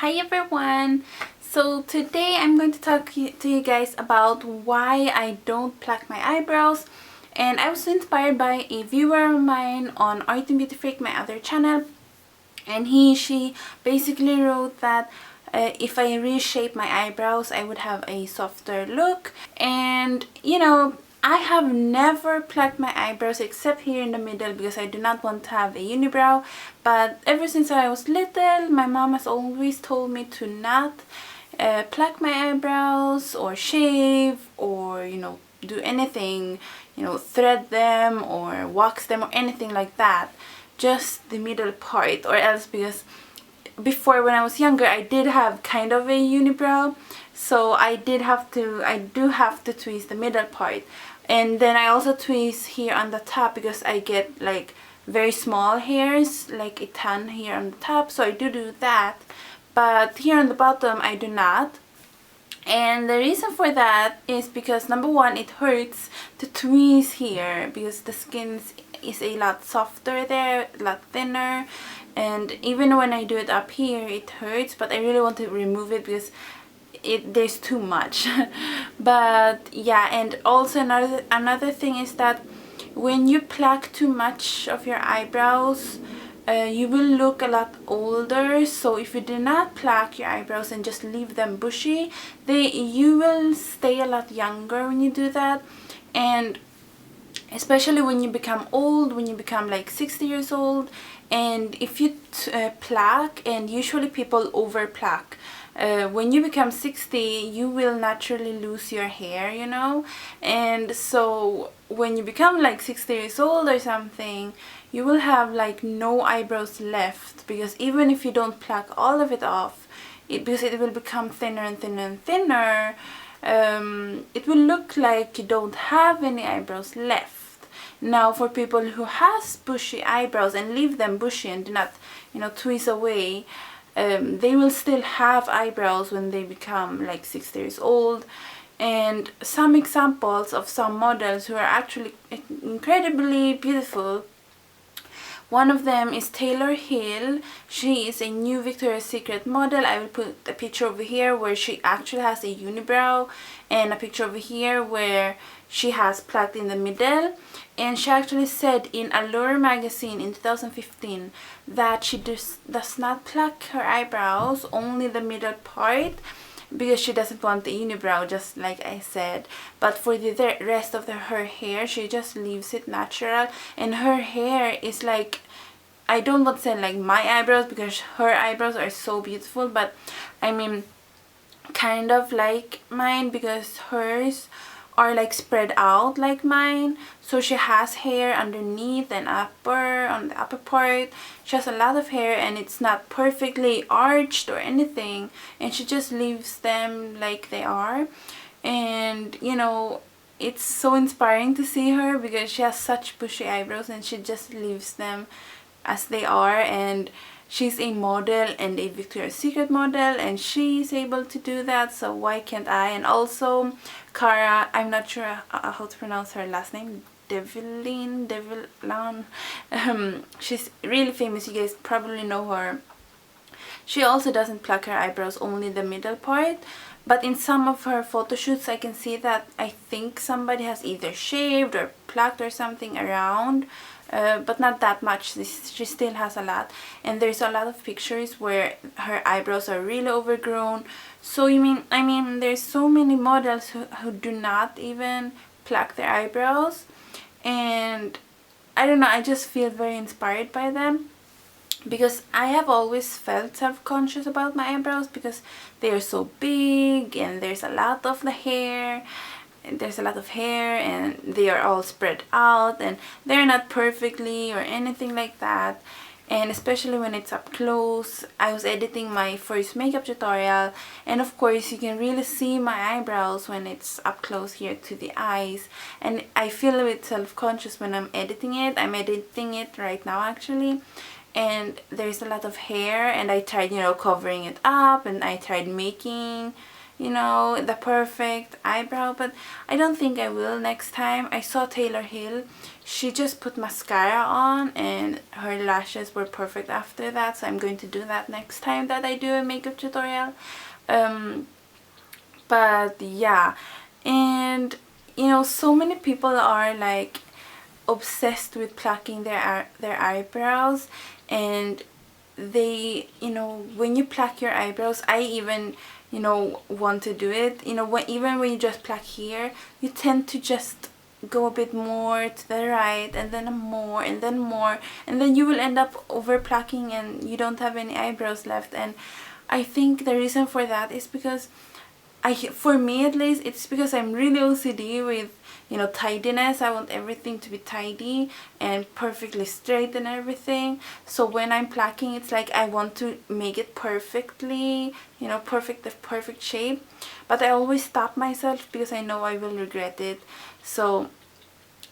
Hi everyone! So today I'm going to talk to you guys about why I don't pluck my eyebrows, and I was inspired by a viewer of mine on Art and Beauty Freak, my other channel, and she basically wrote that if I reshape my eyebrows I would have a softer look. And you know, I have never plucked my eyebrows except here in the middle because I do not want to have a unibrow. But ever since I was little, my mom has always told me to not pluck my eyebrows or shave or, you know, do anything, you know, thread them or wax them or anything like that. Just the middle part, or else, because before when I was younger I did have kind of a unibrow, so I do have to twist the middle part. And then I also twist here on the top because I get like very small hairs, like a ton here on the top, so I do that. But here on the bottom I do not. And the reason for that is because number one, it hurts to twist here because the skin is a lot softer there, a lot thinner, and even when I do it up here it hurts, but I really want to remove it because there's too much. But yeah, and also another thing is that when you pluck too much of your eyebrows, you will look a lot older. So if you do not pluck your eyebrows and just leave them bushy, you will stay a lot younger when you do that. And especially when you become old, when you become like 60 years old, and if you pluck, and usually people over pluck, when you become 60 you will naturally lose your hair, you know. And so when you become like 60 years old or something, you will have like no eyebrows left, because even if you don't pluck all of it off, because it will become thinner and thinner and thinner, it will look like you don't have any eyebrows left. Now for people who has bushy eyebrows and leave them bushy and do not, you know, twist away, they will still have eyebrows when they become like 60 years old. And some examples of some models who are actually incredibly beautiful. One of them is Taylor Hill. She is a new Victoria's Secret model. I will put a picture over here where she actually has a unibrow, and a picture over here where she has plucked in the middle. And she actually said in Allure magazine in 2015 that she does not pluck her eyebrows, only the middle part, because she doesn't want the unibrow, just like I said. But for the rest of her hair, she just leaves it natural. And her hair is like, I don't want to say like my eyebrows because her eyebrows are so beautiful, but I mean kind of like mine, because hers are like spread out like mine. So she has hair underneath and on the upper part. She has a lot of hair and it's not perfectly arched or anything, and she just leaves them like they are. And you know, it's so inspiring to see her because she has such bushy eyebrows and she just leaves them as they are. And she's a model and a Victoria's Secret model, and she's able to do that, so why can't I? And also Cara, I'm not sure how to pronounce her last name, Devlin. She's really famous, you guys probably know her. She also doesn't pluck her eyebrows, only the middle part. But in some of her photo shoots I can see that I think somebody has either shaved or plucked or something around, but not that much. She still has a lot, and there's a lot of pictures where her eyebrows are really overgrown. So I mean there's so many models who do not even pluck their eyebrows, and I don't know, I just feel very inspired by them. Because I have always felt self-conscious about my eyebrows because they are so big and there's a lot of hair and they are all spread out and they're not perfectly or anything like that. And especially when it's up close. I was editing my first makeup tutorial, and of course you can really see my eyebrows when it's up close here to the eyes, and I feel a bit self-conscious when I'm editing it. I'm editing it right now actually, and there's a lot of hair, and I tried, you know, covering it up, and I tried making you know, the perfect eyebrow, but I don't think I will next time. I saw Taylor Hill. She just put mascara on and her lashes were perfect after that, so I'm going to do that next time that I do a makeup tutorial. But yeah, and you know, so many people are like obsessed with plucking their eyebrows, and they, you know, when you pluck your eyebrows, I even, you know, want to do it, you know, even when you just pluck here, you tend to just go a bit more to the right, and then more, and then more, and then you will end up over plucking and you don't have any eyebrows left. And I think the reason for that is because for me at least, it's because I'm really OCD with, you know, tidiness. I want everything to be tidy and perfectly straight and everything. So when I'm plucking, it's like I want to make it perfectly, you know, the perfect shape. But I always stop myself because I know I will regret it. So,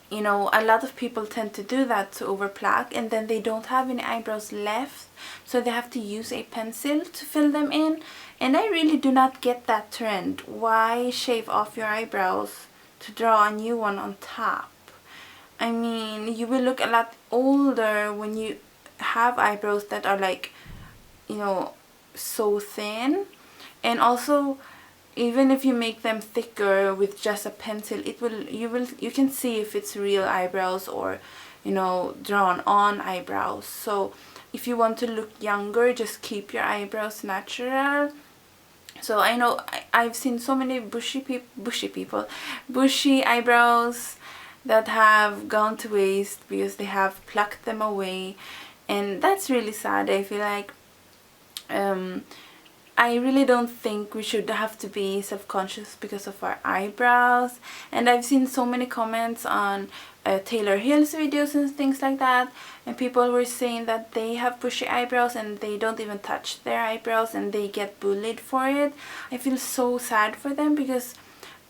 you know, a lot of people tend to do that, to over pluck, and then they don't have any eyebrows left, so they have to use a pencil to fill them in. And I really do not get that trend. Why shave off your eyebrows to draw a new one on top? I mean, you will look a lot older when you have eyebrows that are like, you know, so thin. And also, even if you make them thicker with just a pencil, you can see if it's real eyebrows or, you know, drawn on eyebrows. So if you want to look younger, just keep your eyebrows natural. So I know I've seen so many bushy eyebrows that have gone to waste because they have plucked them away, and that's really sad. I feel like I really don't think we should have to be self-conscious because of our eyebrows. And I've seen so many comments on Taylor Hill's videos and things like that, and people were saying that they have bushy eyebrows and they don't even touch their eyebrows and they get bullied for it. I feel so sad for them because,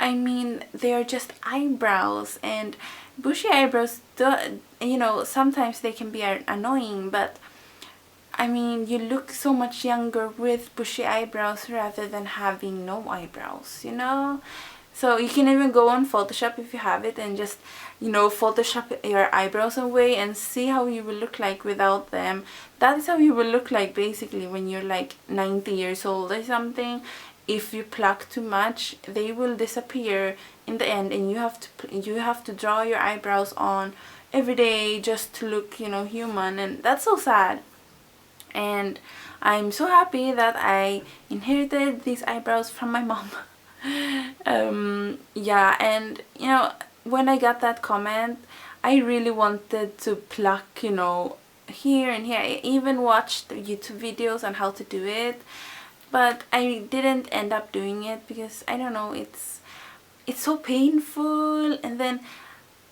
I mean, they are just eyebrows, and bushy eyebrows, you know, sometimes they can be annoying, but I mean, you look so much younger with bushy eyebrows rather than having no eyebrows, you know? So you can even go on Photoshop if you have it and just, you know, Photoshop your eyebrows away and see how you will look like without them. That is how you will look like basically when you're like 90 years old or something. If you pluck too much, they will disappear in the end, and you have to draw your eyebrows on every day just to look, you know, human, and that's so sad. And I'm so happy that I inherited these eyebrows from my mom. Yeah, and you know, when I got that comment, I really wanted to pluck, you know, here and here. I even watched YouTube videos on how to do it, but I didn't end up doing it because I don't know, it's so painful, and then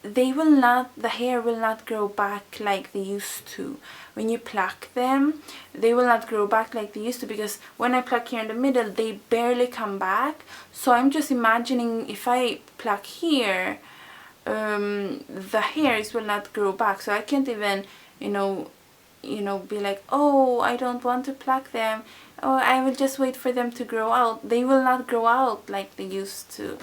the hair will not grow back like they used to. When you pluck them, they will not grow back like they used to, because when I pluck here in the middle, they barely come back. So I'm just imagining if I pluck here, the hairs will not grow back. So I can't even, you know, be like, oh, I don't want to pluck them. Oh, I will just wait for them to grow out. They will not grow out like they used to.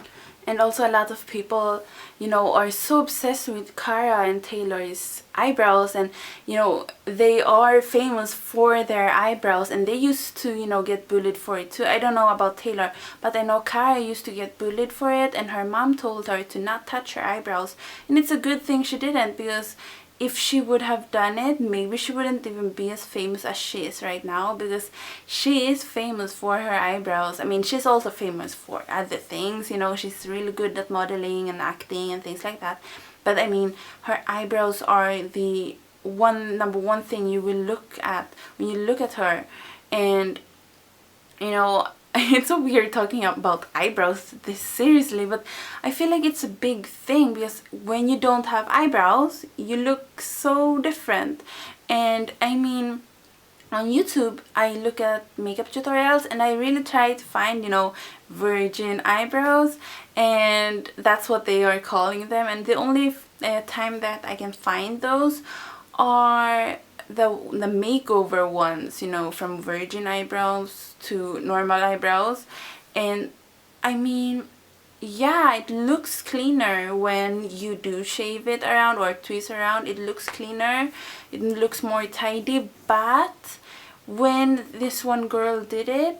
And also a lot of people, you know, are so obsessed with Cara and Taylor's eyebrows, and, you know, they are famous for their eyebrows, and they used to, you know, get bullied for it too. I don't know about Taylor, but I know Cara used to get bullied for it, and her mom told her to not touch her eyebrows. And it's a good thing she didn't, because if she would have done it, maybe she wouldn't even be as famous as she is right now, because she is famous for her eyebrows. I mean, she's also famous for other things, you know, she's really good at modeling and acting and things like that. But I mean, her eyebrows are the number one thing you will look at when you look at her. And, you know, it's so weird talking about eyebrows this seriously, but I feel like it's a big thing, because when you don't have eyebrows, you look so different. And I mean, on YouTube, I look at makeup tutorials and I really try to find, you know, virgin eyebrows, and that's what they are calling them. And the only time that I can find those are the makeover ones, you know, from virgin eyebrows to normal eyebrows. And I mean, yeah, it looks cleaner when you do shave it around or twist around. It looks cleaner, it looks more tidy. But when this one girl did it,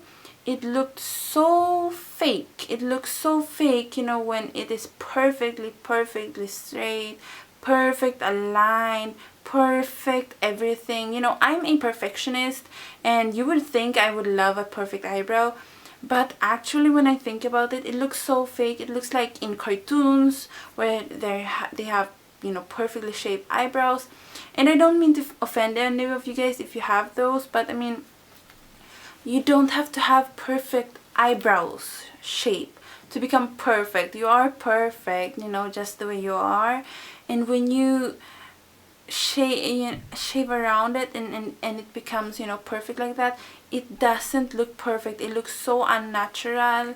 it looked so fake. It looks so fake, you know, when it is perfectly straight, perfect aligned, perfect everything. You know, I'm a perfectionist, and you would think I would love a perfect eyebrow, but actually when I think about it, it looks so fake. It looks like in cartoons where they have, you know, perfectly shaped eyebrows. And I don't mean to offend any of you guys if you have those, but I mean, you don't have to have perfect eyebrows shape to become perfect. You are perfect, you know, just the way you are. And when you shave around it and it becomes, you know, perfect like that, it doesn't look perfect. It looks so unnatural,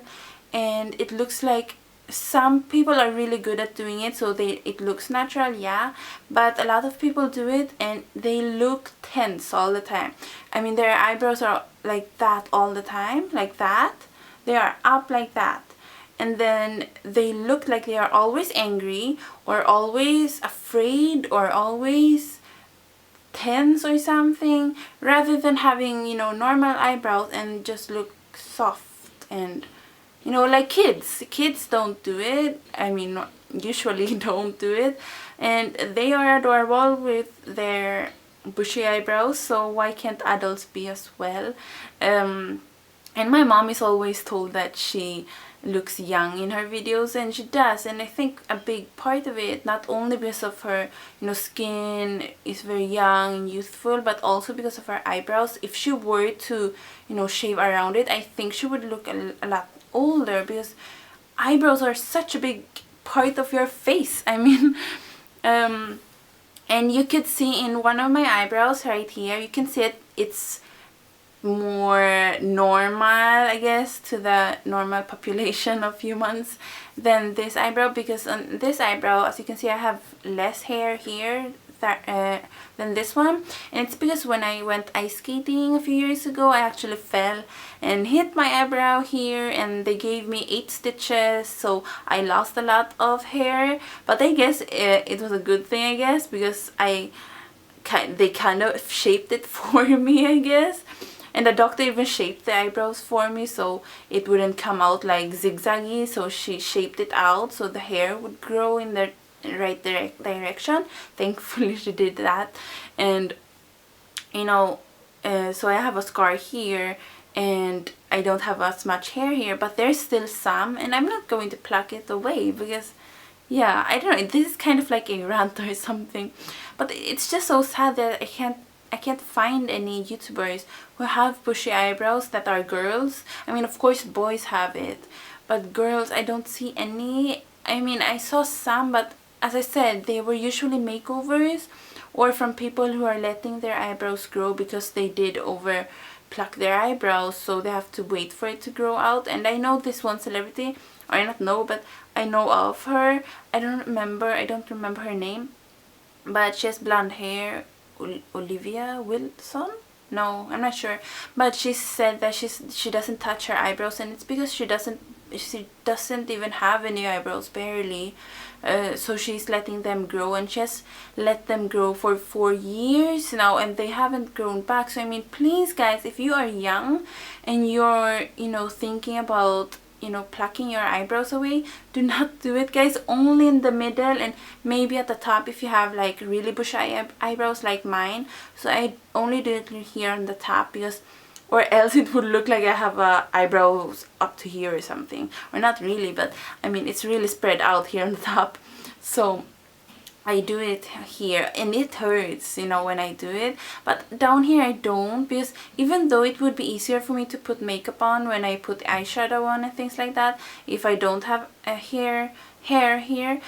and it looks like some people are really good at doing it, so it looks natural, yeah, but a lot of people do it and they look tense all the time. I mean, their eyebrows are like that all the time, like that. They are up like that, and then they look like they are always angry or always afraid or always tense or something, rather than having, you know, normal eyebrows and just look soft and, you know, like kids don't do it. I mean, usually don't do it, and they are adorable with their bushy eyebrows, so why can't adults be as well? And my mom is always told that she looks young in her videos, and she does. And I think a big part of it, not only because of her, you know, skin is very young and youthful, but also because of her eyebrows. If she were to, you know, shave around it, I think she would look a lot older, because eyebrows are such a big part of your face. I mean, and you could see in one of my eyebrows right here, you can see it's more normal, I guess, to the normal population of humans than this eyebrow, because on this eyebrow, as you can see, I have less hair here than this one. And it's because when I went ice skating a few years ago, I actually fell and hit my eyebrow here, and they gave me 8 stitches, so I lost a lot of hair. But I guess it was a good thing, I guess, because they kind of shaped it for me, I guess. And the doctor even shaped the eyebrows for me so it wouldn't come out like zigzaggy. So she shaped it out so the hair would grow in the right direction. Thankfully she did that. And you know, so I have a scar here and I don't have as much hair here, but there's still some, and I'm not going to pluck it away because, yeah, I don't know, this is kind of like a rant or something, but it's just so sad that I can't find any YouTubers who have bushy eyebrows that are girls. I mean, of course boys have it, but girls, I don't see any. I mean, I saw some, but as I said, they were usually makeovers or from people who are letting their eyebrows grow because they did over pluck their eyebrows, so they have to wait for it to grow out. And I know this one celebrity, or I not know, but I know of her. I don't remember her name, but she has blonde hair. Olivia Wilson? No, I'm not sure. But she said that she doesn't touch her eyebrows, and it's because she doesn't even have any eyebrows, barely. So she's letting them grow, and she has let them grow for 4 years now, and they haven't grown back. So I mean, please guys, if you are young and you're, you know, thinking about, you know, plucking your eyebrows away, do not do it, guys. Only in the middle and maybe at the top if you have like really bushy eyebrows like mine. So I only do it here on the top, because or else it would look like I have eyebrows up to here or something. Or not really, but I mean, it's really spread out here on the top. So I do it here, and it hurts, you know, when I do it. But down here I don't, because even though it would be easier for me to put makeup on when I put eyeshadow on and things like that, if I don't have a hair here,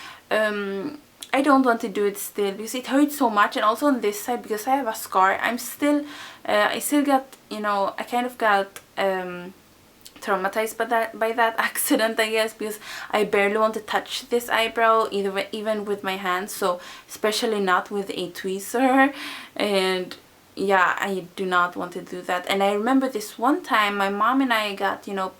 I don't want to do it still, because it hurts so much. And also on this side, because I have a scar, I still got, you know, I kind of got traumatized by that accident, I guess, because I barely want to touch this eyebrow even with my hands, so especially not with a tweezer. And yeah, I do not want to do that. And I remember this one time my mom and I got, you know,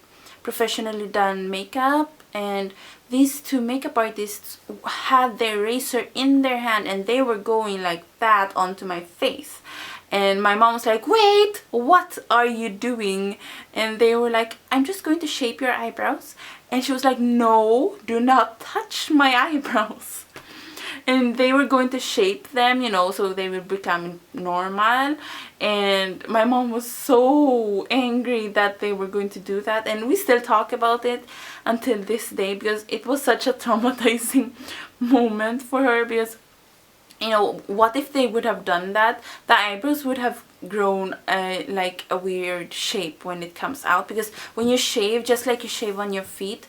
professionally done makeup, and these two makeup artists had their razor in their hand and they were going like that onto my face. And my mom was like, wait, what are you doing? And they were like, I'm just going to shape your eyebrows. And she was like, no, do not touch my eyebrows. And they were going to shape them, you know, so they would become normal. And my mom was so angry that they were going to do that. And we still talk about it until this day, because it was such a traumatizing moment for her. Because, you know, what if they would have done that? The eyebrows would have grown like a weird shape when it comes out. Because when you shave, just like you shave on your feet,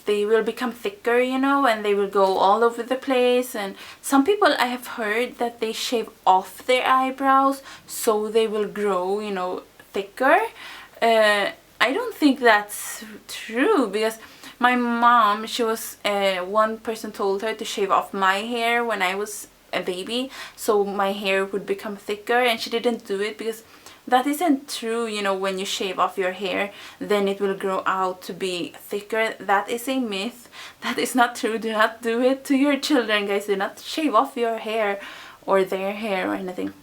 they will become thicker, you know, and they will go all over the place. And some people, I have heard that they shave off their eyebrows so they will grow, you know, thicker. I don't think that's true, because my mom, she was one person told her to shave off my hair when I was a baby so my hair would become thicker, and she didn't do it because that isn't true. You know, when you shave off your hair, then it will grow out to be thicker. That is a myth. That is not true. Do not do it to your children, guys. Do not shave off your hair or their hair or anything.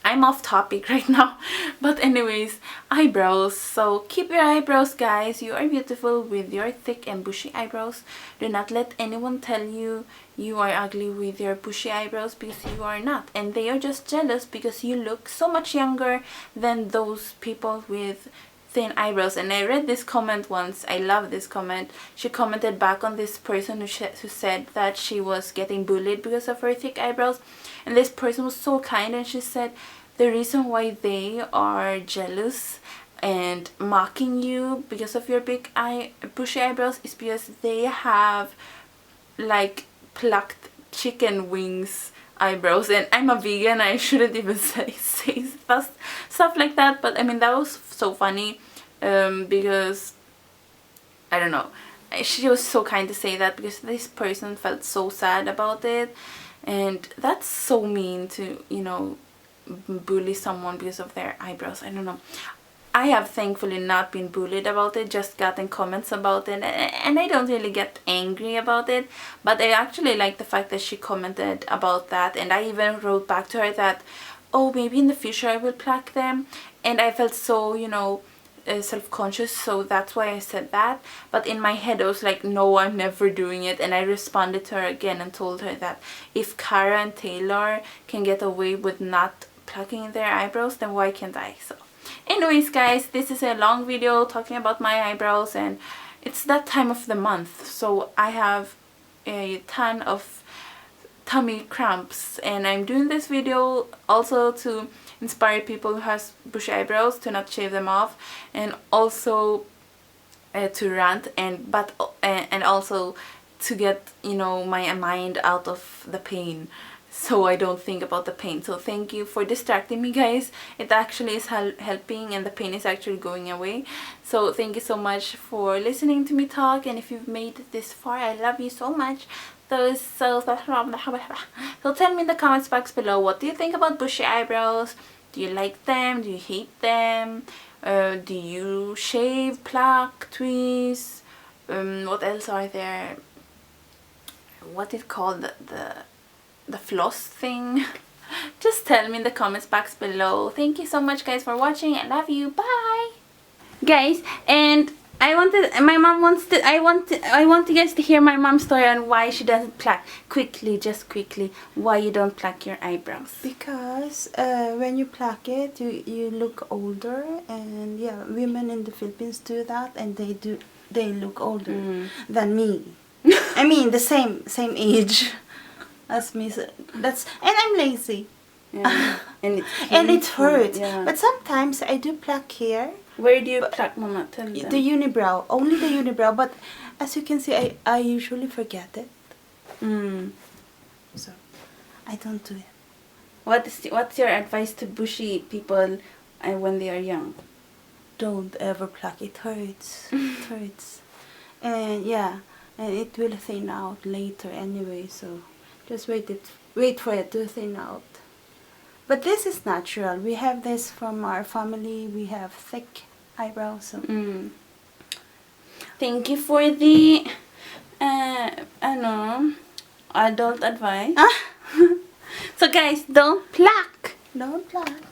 I'm off topic right now. But anyways, eyebrows. So keep your eyebrows, guys. You are beautiful with your thick and bushy eyebrows. Do not let anyone tell you you are ugly with your bushy eyebrows, because you are not. And they are just jealous because you look so much younger than those people with thin eyebrows. And I read this comment once. I love this comment. She commented back on this person who said that she was getting bullied because of her thick eyebrows. And this person was so kind, and she said the reason why they are jealous and mocking you because of your bushy eyebrows is because they have like plucked chicken wings eyebrows. And I'm a vegan, I shouldn't even say stuff like that, but I mean, that was so funny because I don't know, she was so kind to say that, because this person felt so sad about it. And that's so mean to, you know, bully someone because of their eyebrows. I don't know. I have thankfully not been bullied about it, just gotten comments about it, and I don't really get angry about it. But I actually like the fact that she commented about that, and I even wrote back to her that, oh, maybe in the future I will pluck them. And I felt so, you know, self-conscious, so that's why I said that. But in my head I was like, no, I'm never doing it. And I responded to her again and told her that if Cara and Taylor can get away with not plucking their eyebrows, then why can't I? So anyways, guys, this is a long video talking about my eyebrows, and it's that time of the month, so I have a ton of tummy cramps, and I'm doing this video also to inspire people who has bushy eyebrows to not shave them off, and also to rant, and also to get, you know, my mind out of the pain, so I don't think about the pain. So thank you for distracting me, guys. It actually is helping, and the pain is actually going away. So thank you so much for listening to me talk, and if you've made it this far, I love you so much. So tell me in the comments box below, what do you think about bushy eyebrows? Do you like them? Do you hate them? Do you shave, pluck, tweeze? What else are there? What is called the floss thing? Just tell me in the comments box below. Thank you so much, guys, for watching. I love you. Bye, guys. And I want you guys to hear my mom's story on why she doesn't pluck. Just quickly, why you don't pluck your eyebrows? Because when you pluck it, you look older, and yeah, women in the Philippines do that, and they look older than me. I mean, the same age as me. So and I'm lazy. Yeah. and it hurts. Yeah. But sometimes I do pluck here. Where do you pluck, Mama? Tell me. The unibrow, only the unibrow. But as you can see, I usually forget it. So I don't do it. What's your advice to bushy people when they are young? Don't ever pluck. It hurts. It hurts. And yeah, and it will thin out later anyway. So just wait for it to thin out. But this is natural. We have this from our family. We have thick eyebrows. So. Thank you for the adult advice. So guys, don't pluck. Don't pluck.